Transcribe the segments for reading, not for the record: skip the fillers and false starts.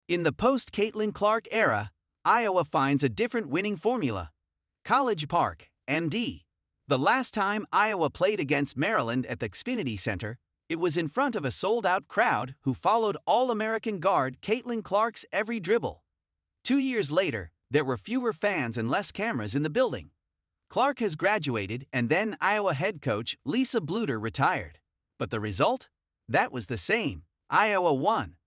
In the post-Caitlin Clark era, Iowa finds a different winning formula. College Park, MD. The last time Iowa played against Maryland at the Xfinity Center, it was in front of a sold-out crowd who followed All-American guard Caitlin Clark's every dribble. 2 years later, there were fewer fans and less cameras in the building. Clark has graduated, and then Iowa head coach Lisa Bluder retired. But the result? That was the same. Iowa won.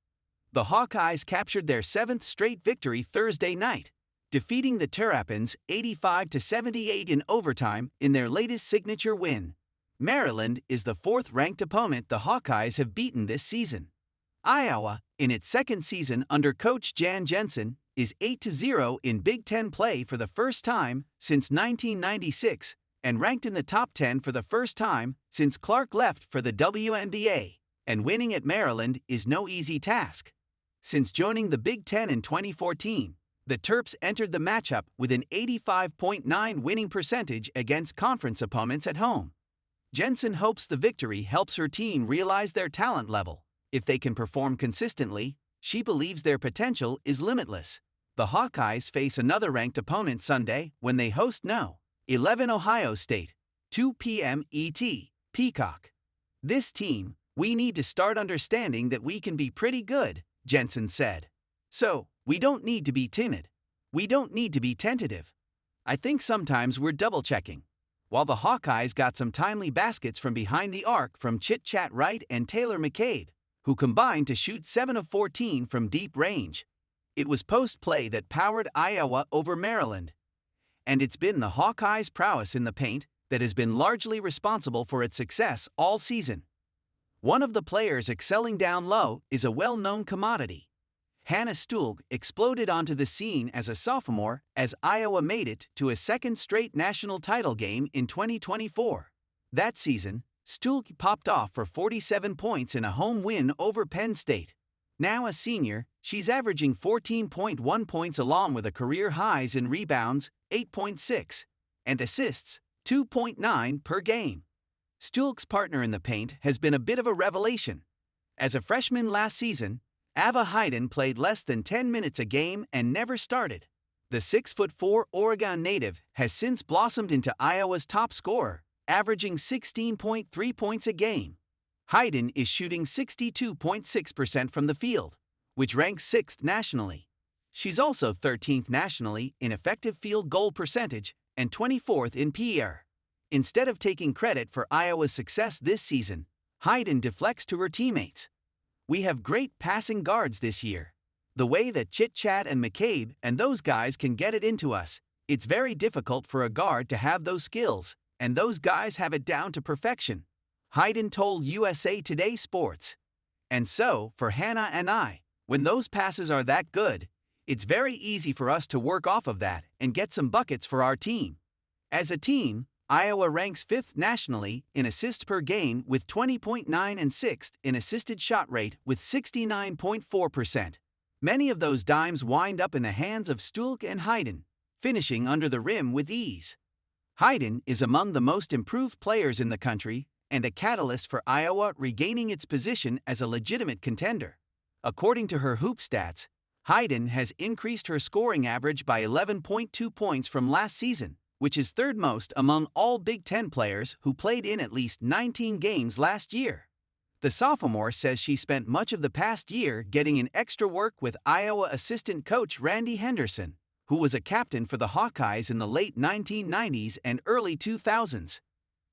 The Hawkeyes captured their 7th straight victory Thursday night, defeating the Terrapins 85-78 in overtime in their latest signature win. Maryland is the 4th-ranked opponent the Hawkeyes have beaten this season. Iowa, in its 2nd season under coach Jan Jensen, is 8-0 in Big Ten play for the first time since 1996 and ranked in the top 10 for the first time since Clark left for the WNBA. And winning at Maryland is no easy task. Since joining the Big Ten in 2014, the Terps entered the matchup with an 85.9 winning percentage against conference opponents at home. Jensen hopes the victory helps her team realize their talent level. If they can perform consistently, she believes their potential is limitless. The Hawkeyes face another ranked opponent Sunday when they host No. 11 Ohio State, 2 p.m. ET, Peacock. This team, we need to start understanding that we can be pretty good, Jensen said. So, we don't need to be timid. We don't need to be tentative. I think sometimes we're double-checking. While the Hawkeyes got some timely baskets from behind the arc from Chit Chat Wright and Taylor McCabe, who combined to shoot 7 of 14 from deep range. It was post-play that powered Iowa over Maryland. And it's been the Hawkeyes' prowess in the paint that has been largely responsible for its success all season. One of the players excelling down low is a well-known commodity. Hannah Stuelk exploded onto the scene as a sophomore as Iowa made it to a 2nd straight national title game in 2024. That season, Stuelk popped off for 47 points in a home win over Penn State. Now a senior, she's averaging 14.1 points along with a career highs in rebounds, 8.6, and assists, 2.9 per game. Stuelk's partner in the paint has been a bit of a revelation. As a freshman last season, Ava Hayden played less than 10 minutes a game and never started. The 6'4" Oregon native has since blossomed into Iowa's top scorer, averaging 16.3 points a game. Hayden is shooting 62.6% from the field, which ranks 6th nationally. She's also 13th nationally in effective field goal percentage and 24th in PER. Instead of taking credit for Iowa's success this season, Hayden deflects to her teammates. We have great passing guards this year. The way that Chit Chat and McCabe and those guys can get it into us, it's very difficult for a guard to have those skills, and those guys have it down to perfection, Hayden told USA Today Sports. And so, for Hannah and I, when those passes are that good, it's very easy for us to work off of that and get some buckets for our team. As a team, Iowa ranks 5th nationally in assists per game with 20.9 and 6th in assisted shot rate with 69.4%. Many of those dimes wind up in the hands of Stuelk and Hayden, finishing under the rim with ease. Hayden is among the most improved players in the country and a catalyst for Iowa regaining its position as a legitimate contender. According to her hoop stats, Hayden has increased her scoring average by 11.2 points from last season, which is 3rd most among all Big Ten players who played in at least 19 games last year. The sophomore says she spent much of the past year getting in extra work with Iowa assistant coach Randy Henderson, who was a captain for the Hawkeyes in the late 1990s and early 2000s.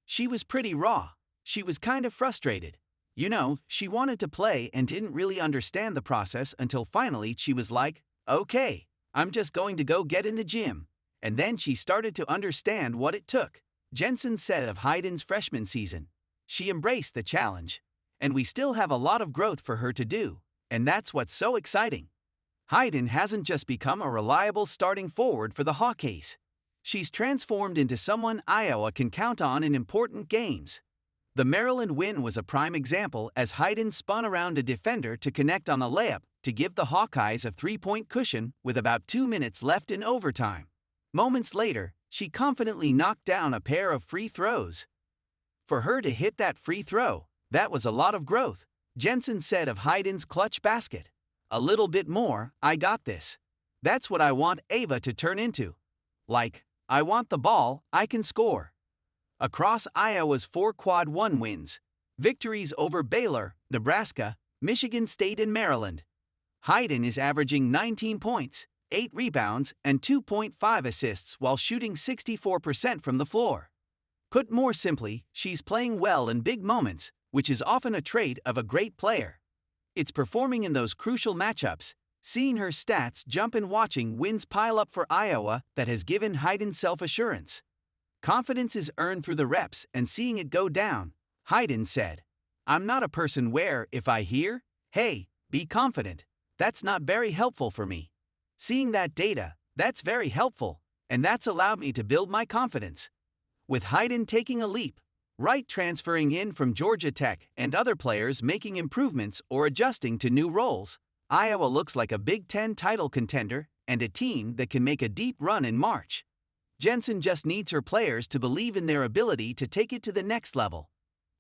She was pretty raw. She was kind of frustrated. You know, she wanted to play and didn't really understand the process until finally she was like, okay, I'm just going to go get in the gym. And then she started to understand what it took. Jensen said of Hayden's freshman season, she embraced the challenge. And we still have a lot of growth for her to do, and that's what's so exciting. Hayden hasn't just become a reliable starting forward for the Hawkeyes. She's transformed into someone Iowa can count on in important games. The Maryland win was a prime example as Hayden spun around a defender to connect on a layup to give the Hawkeyes a 3-point cushion with about 2 minutes left in overtime. Moments later, she confidently knocked down a pair of free throws. For her to hit that free throw, that was a lot of growth, Jensen said of Hayden's clutch basket. A little bit more, I got this. That's what I want Ava to turn into. Like, I want the ball, I can score. Across Iowa's 4 Quad 1 wins, victories over Baylor, Nebraska, Michigan State and Maryland, Hayden is averaging 19 points, 8 rebounds, and 2.5 assists while shooting 64% from the floor. Put more simply, she's playing well in big moments, which is often a trait of a great player. It's performing in those crucial matchups, seeing her stats jump and watching wins pile up for Iowa that has given Hayden self-assurance. Confidence is earned through the reps and seeing it go down, Hayden said. I'm not a person where, if I hear, hey, be confident, that's not very helpful for me. Seeing that data, that's very helpful, and that's allowed me to build my confidence. With Hayden taking a leap, Wright transferring in from Georgia Tech and other players making improvements or adjusting to new roles, Iowa looks like a Big Ten title contender and a team that can make a deep run in March. Jensen just needs her players to believe in their ability to take it to the next level.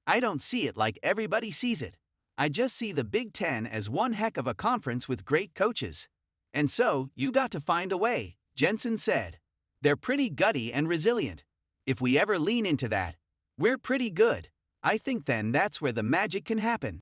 I don't see it like everybody sees it. I just see the Big Ten as one heck of a conference with great coaches. And so, you got to find a way, Jensen said. They're pretty gutty and resilient. If we ever lean into that, we're pretty good. I think then that's where the magic can happen.